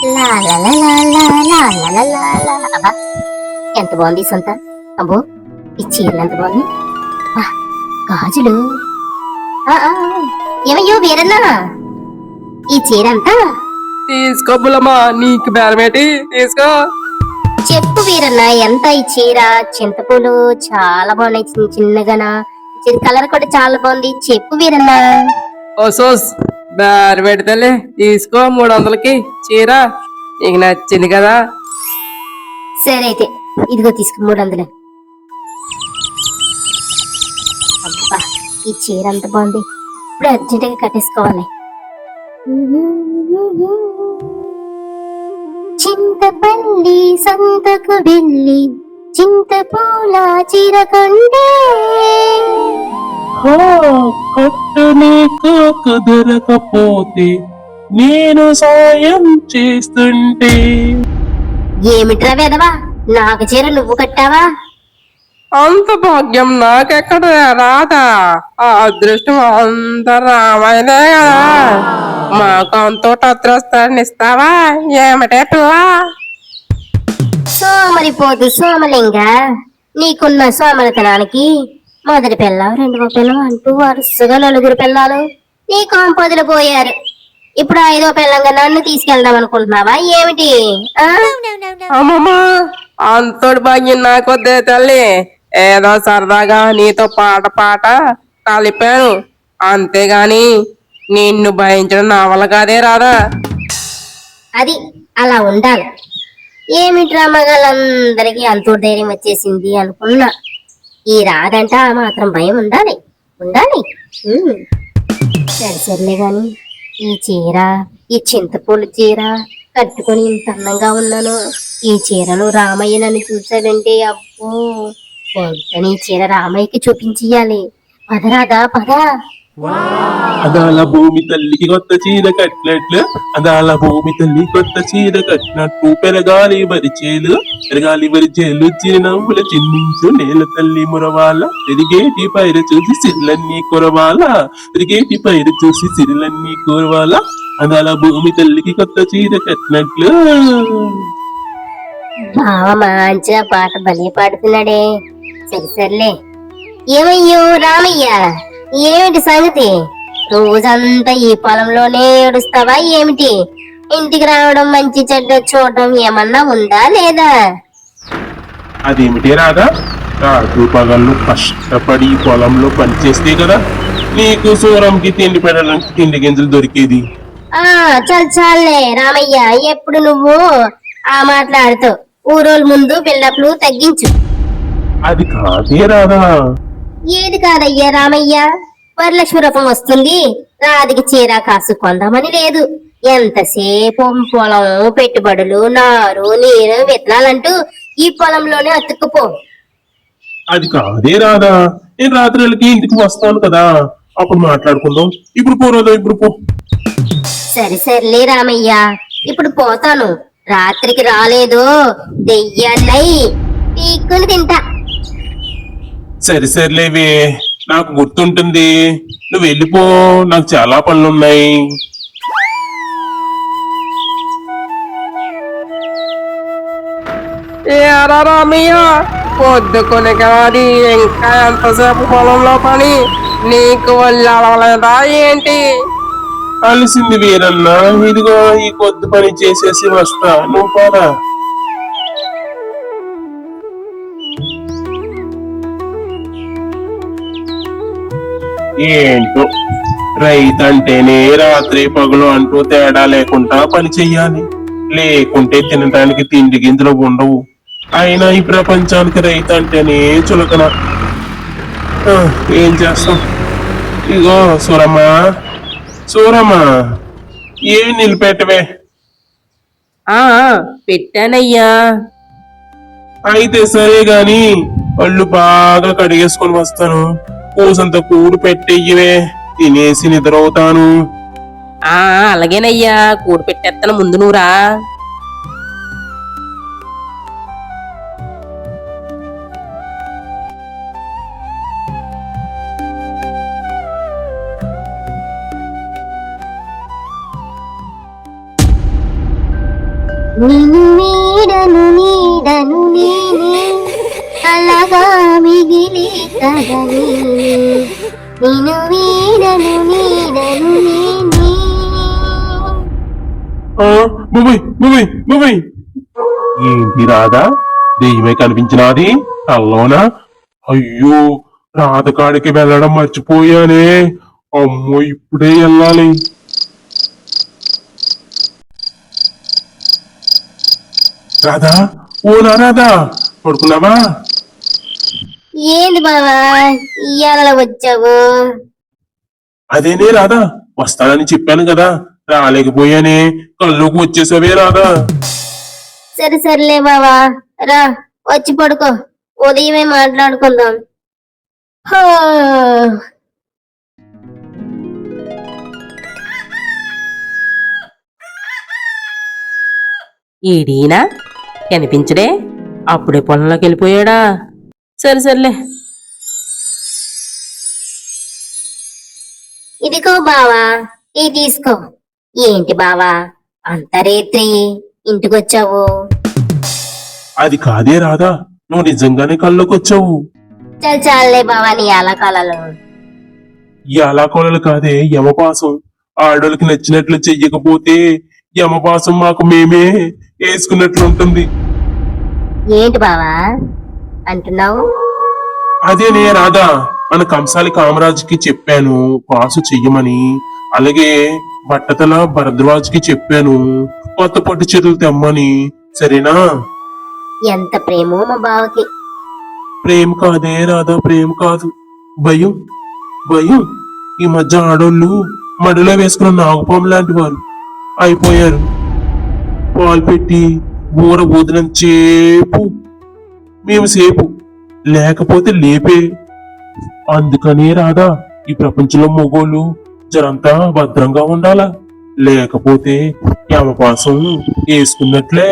లా లా లా లా లా లా లా లా లా లా. అబ్బా ఎంత బాగుంది ఈ సొంత. అబ్బో ఈ చీరలు ఎంత బాగుంది. అబ్బా, గాజులు. ఆ, ఆ, ఆ. ఏమయ్యో వీరన్నా, ఈ చీర అంతా తీసుకో బుల్లమ్మా, నీకు బేరమేటి? తీసుకో. చెప్పు వీరన్నా, ఎంత ఈ చీర? చింతపూలు చాలా బాగున్నాయి, చిన్న చిన్నగానా. చీర కలర్ కూడా చాలా బాగుంది. చెప్పు వీరన్నా. ఓసోస్ బేరమేటి తల్లి, తీసుకో 300కి చీర. నీకు నచ్చింది కదా. సరే అయితే ఇదిగో తీసుకో 300. అబ్బా ఈ చీర అంత బాగుంది. ఇప్పుడు అర్జెంటుగా కట్టేసుకోవాలి. చింతపల్లి సంతకు వెళ్ళి చింతపూల చీర కొంటే కట్టనే కాక దొరకపోతే నేను సాయం చేస్తుంటే. ఏమిట్రా వెదవా, నాకు చీర నువ్వు కట్టావా? అంత భాగ్యం నాకెక్కడ రాదా? ఆ అదృష్టం అంత రామాయణే కదా. మాకు అంతోటి అదృష్టాన్ని ఇస్తావా ఏమిటే పిల్ల? సోమరిపోతు సోమలింగ, నీకున్న సోమరితనానికి మొదటి పిల్లం రెండవ పిల్లం అంటూ వరుసగా 4 పిల్లలు నీ కాంపొదిలు పోయారు. ఇప్పుడు 5వ పిల్లంగా నన్ను తీసుకెళ్దాం అనుకుంటున్నావా ఏమిటి? ఆ అమ్మమ్మా, అంతోటి భాగ్యం నాకొద్దే తల్లి. ఏదో సరదాగా నీతో పాట కలిపాను అంతేగాని నిన్ను భరించడం నా వల్ల కాదే రాదా. అది అలా ఉండాలి. ఏమిట్రా మగాళ్ళందరికీ అంతో ధైర్యం వచ్చేసింది అనుకున్నా. ఈ రాదంట ఆ మాత్రం భయం ఉండాలి, ఉండాలి. ఉమ్. సరే సర్లే గాని ఈ చీర, ఈ చింతపూల చీర కట్టుకొని ఇంత అందంగా ఉన్నాను. ఈ చీరలో రామయ్య నన్ను చూశాడంటే అబ్బో, పొద్దున ఈ చీర రామయ్యకి చూపించియాలి. పదరాదా పద. అదాల భూమి తల్లికి కొత్త చీర కట్టినట్లు, అదాల భూమి తల్లి కొత్త చీర కట్టినట్టు పెరగాలి వరిచేలు, పెరగాలి వరిచేలు చిరునవ్వుల చిందించు నేల తల్లి మురవాల, పెరిగేటి పైరు చూసి సిరులన్నీ కురవాల, పెరిగేటి పైరు చూసి సిరులన్నీ కురవాల, అదాల భూమి తల్లికి కొత్త చీర కట్టినట్లు. బావ మంచిగా పాట భలే పాడుతున్నాడే. సరే సర్లే. ఏమయ్యో రామయ్య, ఏమిటి సంగతి? రోజంతా ఈ పొలంలోనే ఏడుస్తావా ఏమిటి? ఇంటికి రావడం, మంచి చెడ్డ చూడడం ఏమన్నా ఉందా లేదా? అదేమిటే రాదా, రాత్రి పగళ్ళు కష్టపడి పొలంలో పనిచేస్తే కదా నీకు సూరంకి తిండి పెట్టడానికి తిండి గింజలు దొరికేది. ఆ చాలే రామయ్య, ఎప్పుడు నువ్వు ఆ మాట్లాడుతావు. ఊరోళ్ళ ముందు బిల్డప్లు తగ్గించు. అది కాదే రాదా. ఏది కాదయ్యా రామయ్య, వరలక్ష్మి రూపం వస్తుంది, రాధికి చీర కాసు కొందామని లేదు. ఎంతసేపు పొలం, పెట్టుబడులు, నారు, నీరు, విత్తనాలంటూ ఈ పొలంలోనే అతుక్కుపో. అది కాదే రాదా, నేను రాత్రులకి ఇంటికి వస్తాను కదా, అప్పుడు మాట్లాడుకుందాం. ఇప్పుడు పోరాదా, ఇప్పుడు పో. సరే సర్లే రామయ్య, ఇప్పుడు పోతాను. రాత్రికి రాలేదు దెయ్యాన్నై పీక్కుని తింటా. సరే సర్లేవే, నాకు గుర్తుంటుంది. నువ్వు వెళ్ళిపో, నాకు చాలా పనులున్నాయి. ఏరా రామయ్య, పొద్దుకొని కాదు ఇంకా ఎంతసేపు పొలంలో పని? నీకు ఒళ్ళు అలవలేదా ఏంటి? కలిసింది వీరన్న, ఇదిగో ఈ కొద్ది పని చేసేసి వస్తా, నువ్వు పోరా. ఏంటో రైతంటేనే రాత్రి పగలు అంటూ తేడా లేకుండా పని చెయ్యాలి, లేకుంటే తినడానికి తిండి గింజలు ఉండవు. అయినా ఈ ప్రపంచానికి రైతు అంటేనే చులకన. ఆ, ఏం చేస్తాం. ఇగో సూరమ్మా, సూరమ్మా, ఏమి నిలిపెట్టవే. ఆ పెట్టానయ్యా. అయితే సరే గాని ఒళ్ళు బాగా కడిగేసుకొని వస్తాను. కూసంత కూడు పెట్టెయ్యవే, తినేసి నిద్రవుతాను. ఆ అలాగేనయ్యా, కూడు పెట్టేస్తాను, ముందు నువ్వురా. నిన్ను వీడను నీడను నేనే అలాగా మిగిలి కదని నిన్ను వీడను నీడను నేనే. బాబాయ్ ఏంటి రాధా దెయ్యమే కనిపించినాది అల్లోనా? అయ్యో రాధ కాడికి వెళ్ళడం మర్చిపోయానే. అమ్మో ఇప్పుడే వెళ్ళాలి. రాధా ఓనా రాధా పడుకున్నావా? ఏంది బావా ఇయ్యాల వచ్చావు? అదేనే రాధా వస్తానని చెప్పాను కదా రాలేకపోయానే. కల్లోకి వచ్చేసావే రాధా. సరే సర్లే బావా రా వచ్చి పడుకో ఉదయమే మాట్లాడుకుందాం. హో. ఈడీనా కనిపించడే? అప్పుడే పొలంలోకి వెళ్ళిపోయాడా? సరే సర్లే. ఇదిగో బావా ఇది తీసుకో. ఏంటి బావా అంత రేత్రి ఇంటికొచ్చావు? అది కాదే రాధా నువ్వు నిజంగానే కల్లోకి వచ్చావు. చాలే బావా నీ అలకాలలో. ఈ అలాకోలలు కాదే యమపాసం. ఆడోళ్ళకి నచ్చినట్లు చెయ్యకపోతే యమపాసం మాకు మేమే వేసుకున్నట్లుంటుంది. ఏంటి బావా అంటున్నావు? అదేనే రాధా మన కంసాలి కామరాజుకి చెప్పాను పాసు చెయ్యమని. అలాగే బట్టతల భరద్వాజ్కి చెప్పాను కొత్త పట్టు చీరలు తెమ్మని. సరేనా? ఎంత ప్రేమో మా బావకి. ప్రేమ కాదే రాధా ప్రేమ కాదు భయం భయం. ఈ మధ్య ఆడోళ్ళు మడిలో వేసుకున్న నాగపాము లాంటి వారు అయిపోయారు. పాలు పెట్టి బూర ఊదినం చేపు మేము సేపు లేకపోతే లేపే. అందుకనే రాదా ఈ ప్రపంచంలో మగోళ్ళు జరంతా భద్రంగా ఉండాలా లేకపోతే యమపాసం వేసుకున్నట్లే.